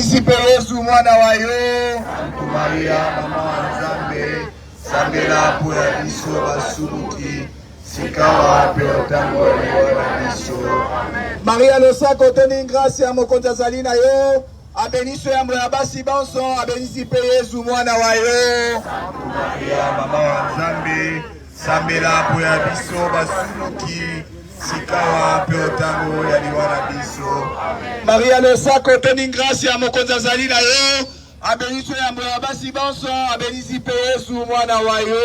Abenisi pe Yesu mwana wa yo. Santu Maria mama wa Nzambe, sambela po ya biso basuluki, sikawa pe otango ya biso. Maria losaka oteni grâce ya mokonzi azali na yo. Abeniso ya mwana basi banso, abenisi pe Yesu mwana wa yo. Santu Maria mama wa Nzambe, sambela po ya biso basuluki, sikawa pe otango ya liwana biso. Maria losaka oteni grâce ya mokonzi azali na yo. Abeniso ya mwana basi banso, abenisi pe Yesu mwana wa yo.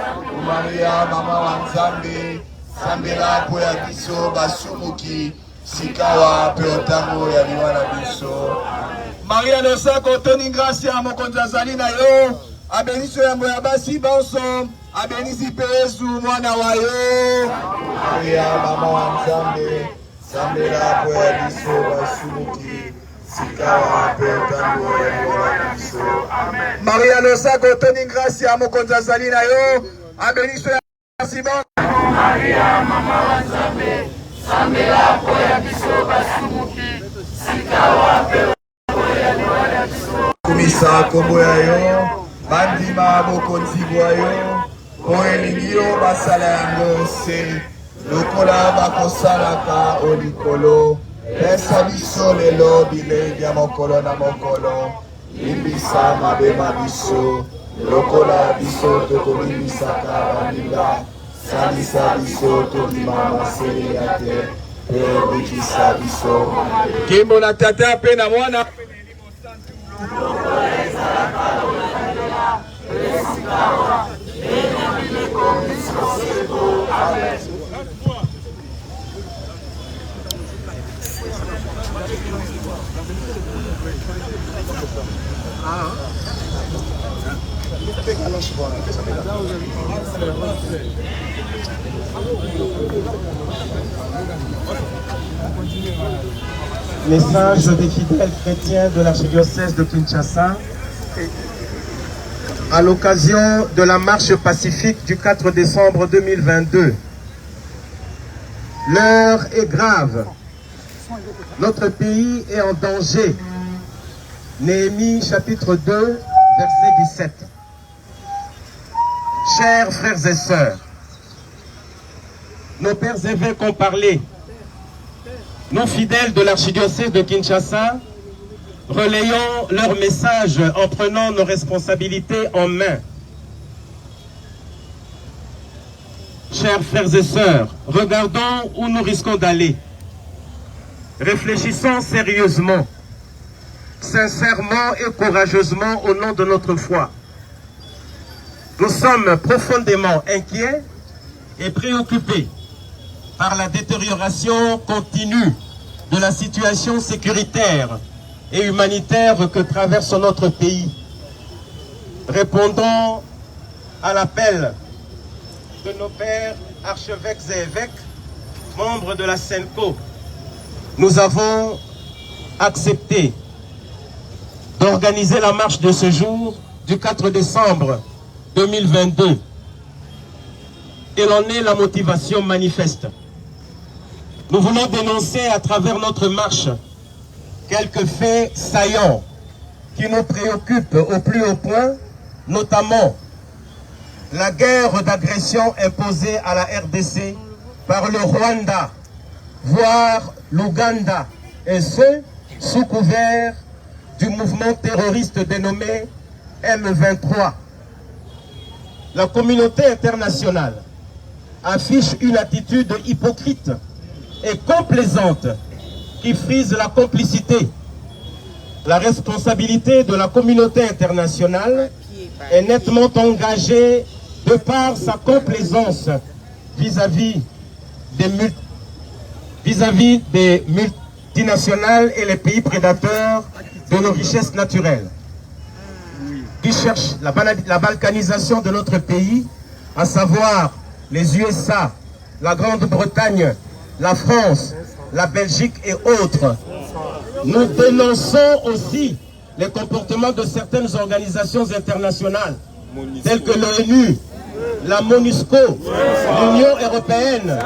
Santu Maria mama wa Nzambe, sambela po ya biso basuluki, sikawa pe otango ya liwana biso. Maria losaka oteni grâce ya mokonzi azali na yo. Abeniso ya mwana basi banso, abenisi pe Yesu mwana wa yo. Maria mama wa Nzambe, sambela po ya biso basuluki, sikawa pe otango ya liwana biso. Maria losaka oteni grâce ya mokonzi azali na yo. Abeniso ya basi banso. Maria mama wa Nzambe, sambela po ya biso basuluki, sikawa pe otango ya liwana biso. Kumisa kombo ya yo, bandima bokonzi bwa yo, po elingi yo basala yango se, lokola bakosalaka o likolo. Pesa biso lelo bilei ya mokolo na mokolo, limbisa mabema biso, lokola biso tokolimbisaka baninga, salisa biso tondima masele ya te, pe bikisa biso. Kimbo na tata pe na mwana. Message des fidèles chrétiens de l'archidiocèse de Kinshasa à l'occasion de la marche pacifique du 4 décembre 2022. L'heure est grave. Notre pays est en danger. Néhémie chapitre 2, verset 17. Chers frères et sœurs, nos pères évêques ont parlé. Nos fidèles de l'archidiocèse de Kinshasa, relayons leur message en prenant nos responsabilités en main. Chers frères et sœurs, regardons où nous risquons d'aller. Réfléchissons sérieusement, sincèrement et courageusement au nom de notre foi. Nous sommes profondément inquiets et préoccupés par la détérioration continue de la situation sécuritaire et humanitaire que traverse notre pays. Répondons à l'appel de nos pères, archevêques et évêques, membres de la SENCO. Nous avons accepté d'organiser la marche de ce jour du 4 décembre 2022. Et l'en est la motivation manifeste. Nous voulons dénoncer à travers notre marche quelques faits saillants qui nous préoccupent au plus haut point, notamment la guerre d'agression imposée à la RDC par le Rwanda, voire l'Ouganda, et ce, sous couvert du mouvement terroriste dénommé M23. La communauté internationale affiche une attitude hypocrite et complaisante qui frise la complicité. La responsabilité de la communauté internationale est nettement engagée de par sa complaisance vis-à-vis des multinationales et les pays prédateurs de nos richesses naturelles, qui cherchent la balkanisation de notre pays, à savoir les USA, la Grande-Bretagne, la France, la Belgique et autres. Nous dénonçons aussi les comportements de certaines organisations internationales, telles que l'ONU, la MONUSCO, l'Union européenne,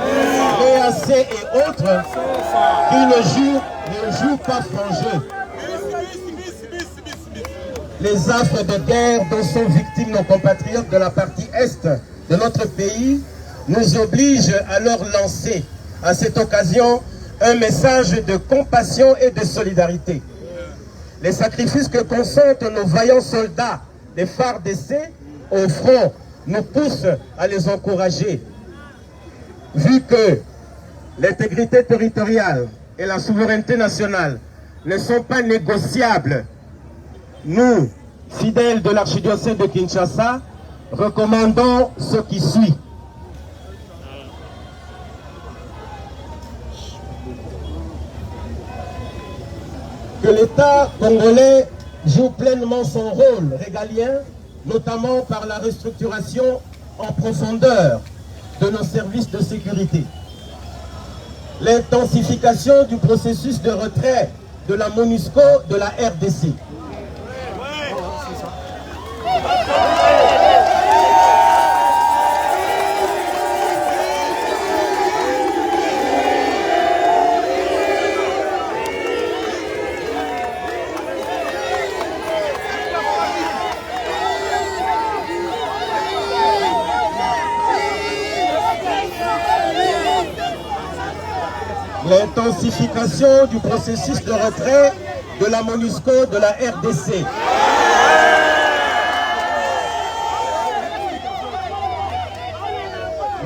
l'EAC et autres, qui ne jouent pas franc jeu. les affres de guerre dont sont victimes nos compatriotes de la partie est de notre pays nous obligent à leur lancer à cette occasion un message de compassion et de solidarité. Les sacrifices que consentent nos vaillants soldats des FARDC au front nous poussent à les encourager. Vu que l'intégrité territoriale et la souveraineté nationale ne sont pas négociables, nous, fidèles de l'archidiocèse de Kinshasa, recommandons ce qui suit. Que l'État congolais joue pleinement son rôle régalien, notamment par la restructuration en profondeur de nos services de sécurité. L'intensification du processus de retrait de la MONUSCO de la RDC. L'intensification du processus de retrait de la MONUSCO de la RDC.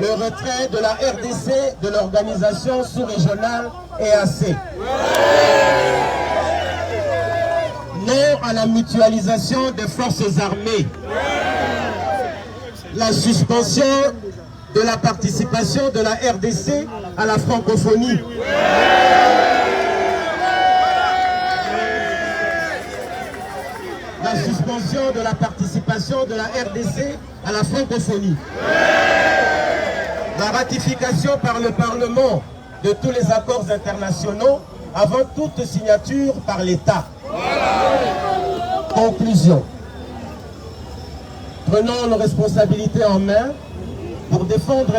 Le retrait de la RDC de l'organisation sous-régionale EAC. Non à la mutualisation des forces armées. La suspension de la participation de la RDC à la francophonie. La suspension de la participation de la RDC à la francophonie. La ratification par le Parlement de tous les accords internationaux avant toute signature par l'État. Conclusion. Prenons nos responsabilités en main pour défendre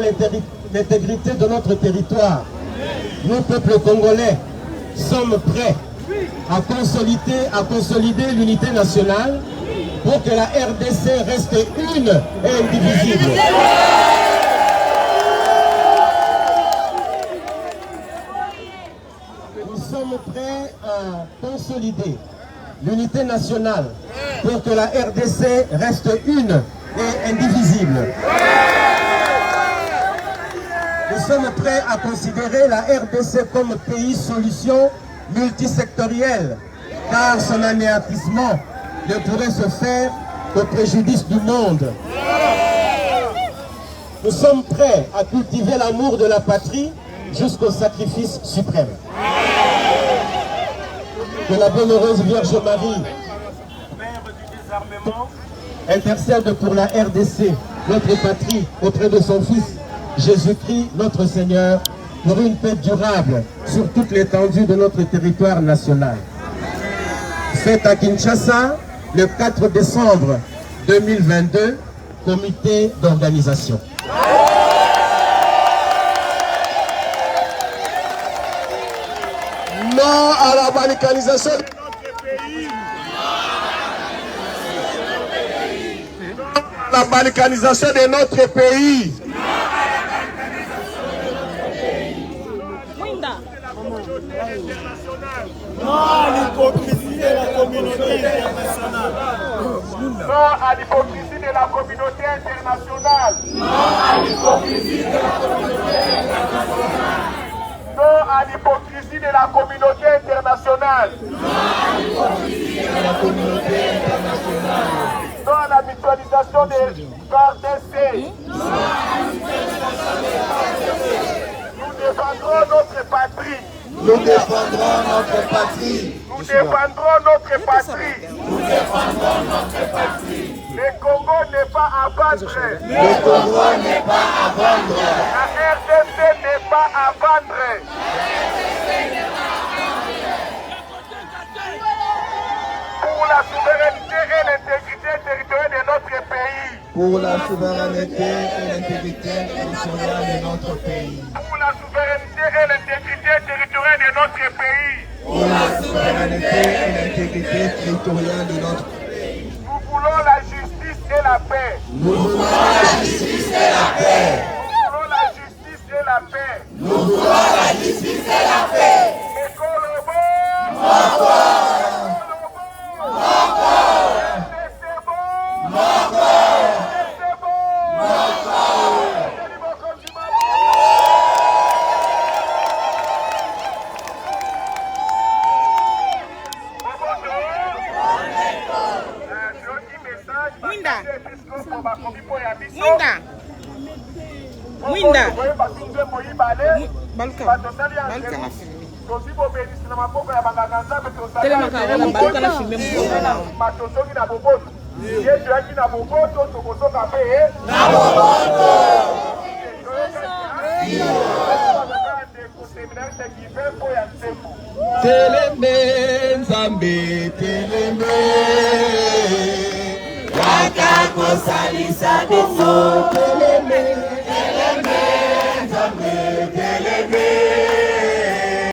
l'intégrité de notre territoire. Nous, peuple congolais, sommes prêts à consolider l'unité nationale pour que la RDC reste une et indivisible. Nous sommes prêts à consolider l'unité nationale pour que la RDC reste une et indivisible. Nous sommes prêts à considérer la RDC comme pays solution multisectorielle, car son anéantissement ne pourrait se faire au préjudice du monde. Nous sommes prêts à cultiver l'amour de la patrie jusqu'au sacrifice suprême. Que la bienheureuse Vierge Marie, mère du désarmement, intercède pour la RDC, notre patrie, auprès de son Fils, Jésus-Christ, notre Seigneur, pour une paix durable sur toute l'étendue de notre territoire national. Fête à Kinshasa, le 4 décembre 2022, comité d'organisation. Non à la balkanisation de notre pays. Non à la balkanisation de notre pays. Non à l'hypocrisie de la communauté internationale. Non à l'hypocrisie de la communauté internationale. Non à l'hypocrisie de la communauté internationale. Non à l'hypocrisie de la communauté internationale. Non à l'hypocrisie de la communauté internationale. Non à la mutualisation des RDC. Non à la mutualisation des RDC. Nous défendrons notre patrie. Nous défendrons notre patrie. Nous défendrons notre patrie. Nous défendrons notre patrie. Le Congo n'est pas à vendre. Le Congo n'est pas à vendre. La RDC n'est pas à vendre. Pour la souveraineté et l'intégrité territoriale de notre pays. Pour la souveraineté et l'intégrité territoriale de notre pays. Pour la souveraineté et l'intégrité territoriale de notre pays. Pour la souveraineté et l'intégrité territoriale de notre pays. voulons la justice et la paix. Nous voulons la justice et la paix. Nous voulons la justice et la paix. Nous voulons la justice et la paix. Ekolobo. Moko. Moko. Moko. Mwinda. Telema kaona baluka na filme mkono na. Matosoki na boboto. Yesu yaki na boboto tokosoka pe. Na boboto. Telembe Nzambe telembe. Waka kosalisa biso telembe. Telembe